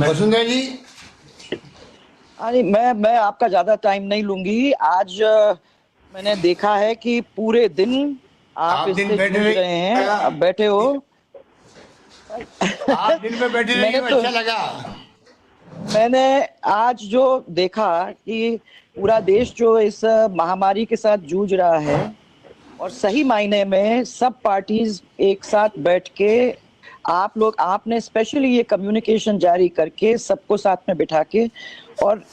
वसुंधरा जी। अरे मैं आपका ज्यादा टाइम नहीं लूंगी। आज मैंने देखा है कि पूरे दिन आप आप दिन इससे बैठे जूझ रहिए। रहे हैं, अब बैठे हो। आप दिन में बैठे रहिए, मैंने तो अच्छा लगा। मैंने आज जो देखा कि पूरा देश जो इस महामारी के साथ जूझ रहा है, और सही मायने में सब पार्टीज एक साथ बैठ के आपने स्पेशली ये कम्युनिकेशन जारी करके सबको साथ में बिठा के और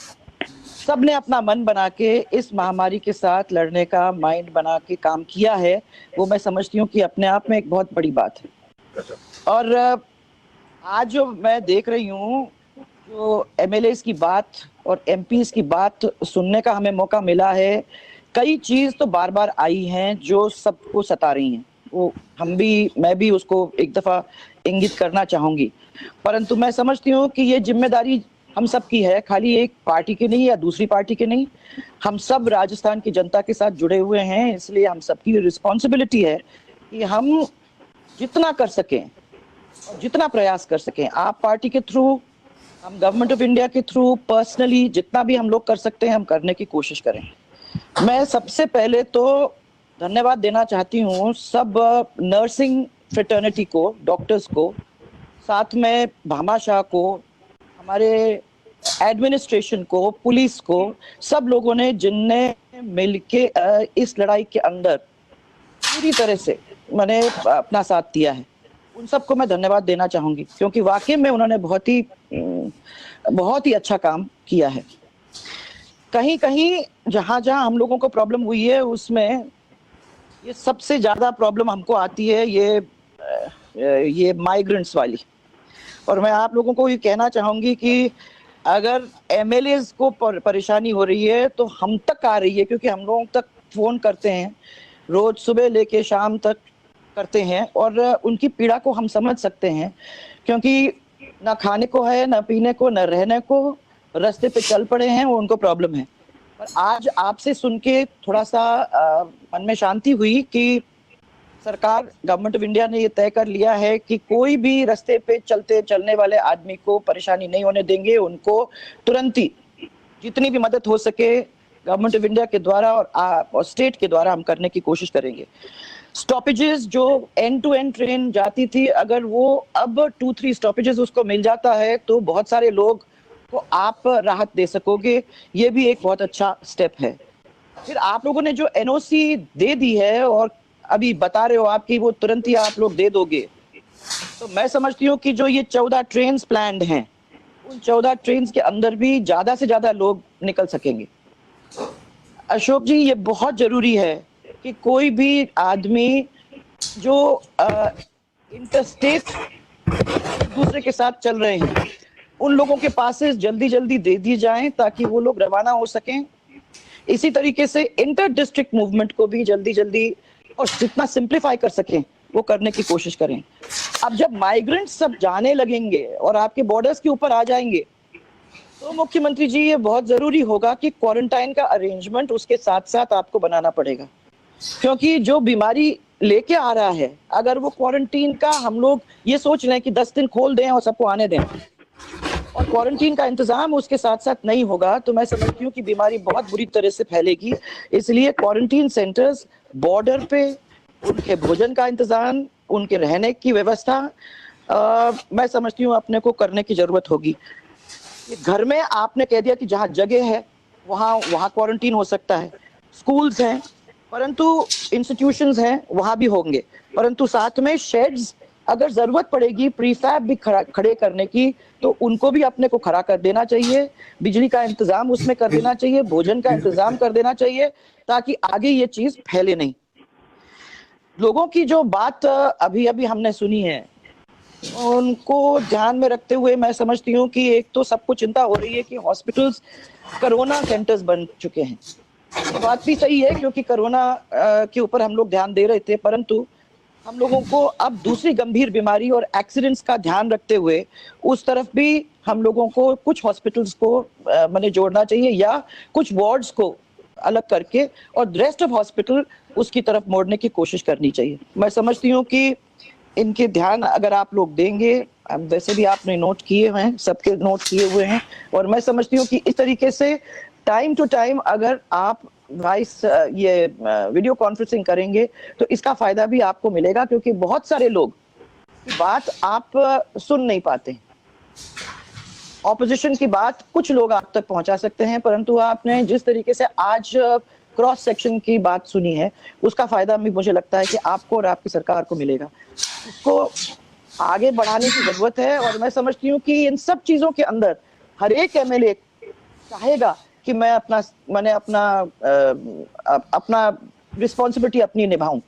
सबने अपना मन बना के इस महामारी के साथ लड़ने का माइंड बना के काम किया है, वो मैं समझती हूँ कि अपने आप में एक बहुत बड़ी बात है। और आज जो मैं देख रही हूँ, जो एमएलएस की बात और एमपीज की बात सुनने का हमें मौका मिला है, कई चीज तो बार बार आई हैं जो सबको सता रही हैं। वो मैं भी उसको एक दफा इंगित करना चाहूंगी, परंतु मैं समझती हूँ कि ये जिम्मेदारी हम सब की है, खाली एक पार्टी की नहीं या दूसरी पार्टी की नहीं। हम सब राजस्थान की जनता के साथ जुड़े हुए हैं, इसलिए हम सबकी रिस्पॉन्सिबिलिटी है कि हम जितना कर सकें और जितना प्रयास कर सकें, आप पार्टी के थ्रू, हम गवर्नमेंट ऑफ इंडिया के थ्रू, पर्सनली जितना भी हम लोग कर सकते हैं हम करने की कोशिश करें। मैं सबसे पहले तो धन्यवाद देना चाहती हूँ सब नर्सिंग फ्रेटर्निटी को, डॉक्टर्स को, साथ में भामाशाह को, हमारे एडमिनिस्ट्रेशन को, पुलिस को, सब लोगों ने जिनने मिलके इस लड़ाई के अंदर पूरी तरह से मैंने अपना साथ दिया है। उन सबको मैं धन्यवाद देना चाहूंगी, क्योंकि वाकई में उन्होंने बहुत ही अच्छा काम किया है। कहीं कहीं जहां जहां हम लोगों को प्रॉब्लम हुई है, उसमें ये सबसे ज्यादा प्रॉब्लम हमको आती है ये माइग्रेंट्स वाली। और मैं आप लोगों को ये कहना चाहूंगी कि अगर एमएलएस को परेशानी हो रही है तो हम तक आ रही है, क्योंकि हम लोगों तक फोन करते हैं, रोज सुबह लेके शाम तक करते हैं, और उनकी पीड़ा को हम समझ सकते हैं, क्योंकि ना खाने को है, ना पीने को, ना रहने को, रास्ते पे चल पड़े हैं, वो उनको प्रॉब्लम है। पर आज आपसे सुन के थोड़ा सा मन में शांति हुई कि सरकार, गवर्नमेंट ऑफ इंडिया ने ये तय कर लिया है कि कोई भी रास्ते पे चलने वाले आदमी को परेशानी नहीं होने देंगे। उनको तुरंत ही जितनी भी मदद हो सके गवर्नमेंट ऑफ इंडिया के द्वारा और स्टेट के द्वारा हम करने की कोशिश करेंगे। स्टॉपेजेस जो एंड टू एंड ट्रेन जाती थी, अगर वो अब 2-3 स्टॉपेजेस उसको मिल जाता है तो बहुत सारे लोग को आप राहत दे सकोगे। ये भी एक बहुत अच्छा स्टेप है। फिर आप लोगों ने जो एनओसी दे दी है और अभी बता रहे हो आप कि वो तुरंत ही आप लोग दे दोगे, तो मैं समझती हूँ कि जो ये 14 ट्रेन प्लान्ड हैं, उन 14 ट्रेन के अंदर भी ज्यादा से ज्यादा लोग निकल सकेंगे। अशोक जी, ये बहुत जरूरी है कि कोई भी आदमी जो इंटरस्टेट दूसरे के साथ चल रहे हैं, उन लोगों के पासेस जल्दी जल्दी दे दी जाएं ताकि वो लोग रवाना हो सकें। इसी तरीके से इंटर डिस्ट्रिक्ट मूवमेंट को भी जल्दी जल्दी और जितना सिंप्लीफाई कर सकें वो करने की कोशिश करें। अब जब माइग्रेंट्स सब जाने लगेंगे और आपके बॉर्डर्स के ऊपर आ जाएंगे, तो मुख्यमंत्री जी ये बहुत जरूरी होगा कि क्वारंटाइन का अरेंजमेंट उसके साथ साथ आपको बनाना पड़ेगा, क्योंकि जो बीमारी लेके आ रहा है, अगर वो क्वारंटीन का हम लोग ये सोच रहे हैं कि 10 दिन खोल दें और सबको आने दें, और क्वारंटीन का इंतजाम उसके साथ साथ नहीं होगा, तो मैं समझती हूँ कि बीमारी बहुत बुरी तरह से फैलेगी। इसलिए क्वारंटीन सेंटर्स, बॉर्डर पे उनके भोजन का इंतजाम, उनके रहने की व्यवस्था, मैं समझती हूँ अपने को करने की जरूरत होगी। घर में आपने कह दिया कि जहाँ जगह है वहाँ क्वारंटीन हो सकता है, स्कूल्स हैं, परंतु इंस्टीट्यूशंस हैं वहाँ भी होंगे, परंतु साथ में शेड्स अगर जरूरत पड़ेगी प्रीफैब भी खड़े करने की, तो उनको भी अपने को खड़ा कर देना चाहिए, बिजली का इंतजाम उसमें कर देना चाहिए, भोजन का इंतजाम कर देना चाहिए, ताकि आगे ये चीज फैले नहीं। लोगों की जो बात अभी अभी हमने सुनी है, उनको ध्यान में रखते हुए मैं समझती हूँ कि एक तो सबको चिंता हो रही है कि हॉस्पिटल्स कोरोना सेंटर्स बन चुके हैं। ये बात भी सही है, क्योंकि कोरोना के ऊपर हम लोग ध्यान दे रहे थे, परंतु हम लोगों को अब दूसरी गंभीर बीमारी और एक्सीडेंट्स का ध्यान रखते हुए उस तरफ भी हम लोगों को कुछ हॉस्पिटल्स को मैंने जोड़ना चाहिए, या कुछ वार्ड्स को अलग करके और रेस्ट ऑफ हॉस्पिटल उसकी तरफ मोड़ने की कोशिश करनी चाहिए। मैं समझती हूँ कि इनके ध्यान अगर आप लोग देंगे, वैसे भी आपने नोट किए हैं, सबके नोट किए हुए हैं, और मैं समझती हूँ कि इस तरीके से टाइम टू टाइम अगर आप वॉइस ये वीडियो कॉन्फ्रेंसिंग करेंगे तो इसका फायदा भी आपको मिलेगा, क्योंकि बहुत सारे लोग बात आप सुन नहीं पाते। ऑपोजिशन की बात कुछ लोग आप तक पहुंचा सकते हैं, परंतु आपने जिस तरीके से आज क्रॉस सेक्शन की बात सुनी है, उसका फायदा भी मुझे लगता है कि आपको और आपकी सरकार को मिलेगा। इसको आगे बढ़ाने की जरूरत है, और मैं समझती हूँ कि इन सब चीजों के अंदर हर एक एमएलए चाहेगा कि मैंने अपना रिस्पॉन्सिबिलिटी अपनी निभाऊं,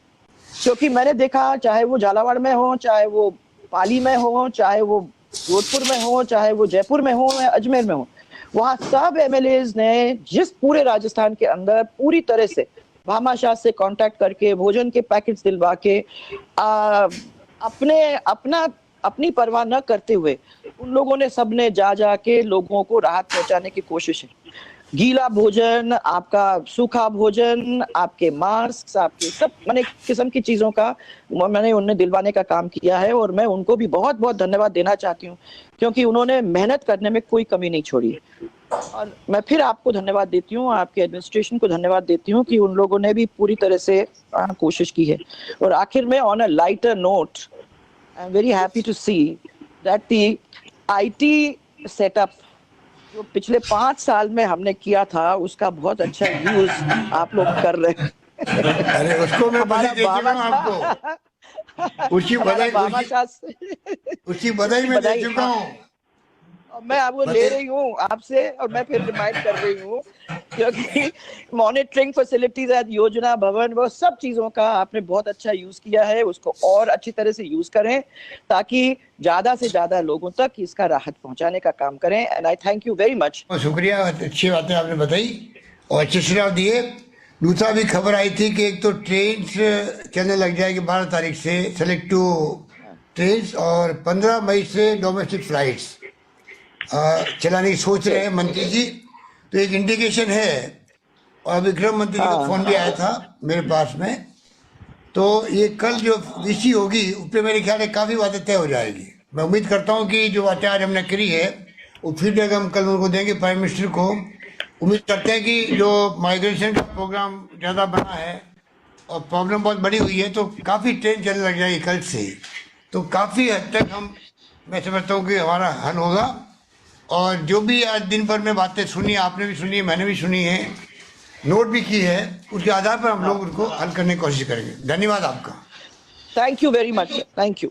क्योंकि मैंने देखा, चाहे वो झालावाड़ में हो, चाहे वो पाली में हो, चाहे वो जोधपुर में हो, चाहे वो जयपुर में हो या अजमेर में हो, वहां सब एमएलएज ने जिस पूरे राजस्थान के अंदर पूरी तरह से भामाशाह से कांटेक्ट करके भोजन के पैकेट्स दिलवा के अपनी परवाह न करते हुए उन लोगों ने सबने जा के लोगों को राहत पहुंचाने की कोशिश है। गीला भोजन, आपका सूखा भोजन, आपके मास्क, आपके सब अनेक किस्म की चीजों का मैंने उन्हें दिलवाने का काम किया है, और मैं उनको भी बहुत बहुत धन्यवाद देना चाहती हूँ, क्योंकि उन्होंने मेहनत करने में कोई कमी नहीं छोड़ी। और मैं फिर आपको धन्यवाद देती हूँ, आपके एडमिनिस्ट्रेशन को धन्यवाद देती हूँ कि उन लोगों ने भी पूरी तरह से कोशिश की है। और आखिर में on a lighter note, I am very happy to see that the IT setup जो पिछले 5 साल में हमने किया था, उसका बहुत अच्छा यूज आप लोग कर रहे हैं। अरे उसको मैं बधाई दे चुका हूं आपको, उसकी बधाई मैं दे चुका हूँ। मैं आपको ले रही हूँ आपसे, और मैं फिर रिमाइंड कर रही हूँ, क्योंकि मॉनिटरिंग फैसिलिटीज योजना भवन, वो सब चीजों का आपने बहुत अच्छा यूज किया है, उसको और अच्छी तरह से यूज करें ताकि ज्यादा से ज्यादा लोगों तक इसका राहत पहुंचाने का काम करें। And I thank you very much. शुक्रिया, अच्छी बातें आपने बताई और अच्छे सुझाव दिए। दूसरा भी खबर आई थी कि एक तो ट्रेन चलने लग जाएगी 12 तारीख से, सेलेक्टिव ट्रेन, और 15 मई से डोमेस्टिक फ्लाइट्स चलाने की सोच रहे हैं मंत्री जी। तो एक इंडिकेशन है, और विक्रम मंत्री जी का फोन भी आया था मेरे पास में। तो ये कल जो वीसी होगी उस पर मेरे ख्याल से काफ़ी बातें तय हो जाएगी। मैं उम्मीद करता हूँ कि जो बातें आज हमने करी है वो फीडबैक हम कल उनको देंगे, प्राइम मिनिस्टर को। उम्मीद करते हैं कि जो माइग्रेशन का प्रोग्राम ज़्यादा बना है और प्रॉब्लम बहुत बड़ी हुई है, तो काफ़ी ट्रेन चलने लग जाएगी कल से ही। तो काफ़ी हद तक मैं समझता हूँ कि हमारा हल होगा। और जो भी आज दिन भर में बातें सुनी, आपने भी सुनी है, मैंने भी सुनी है, नोट भी की है, उसके आधार पर हम लोग उनको हल करने की कोशिश करेंगे। धन्यवाद आपका। Thank you very much. Thank you.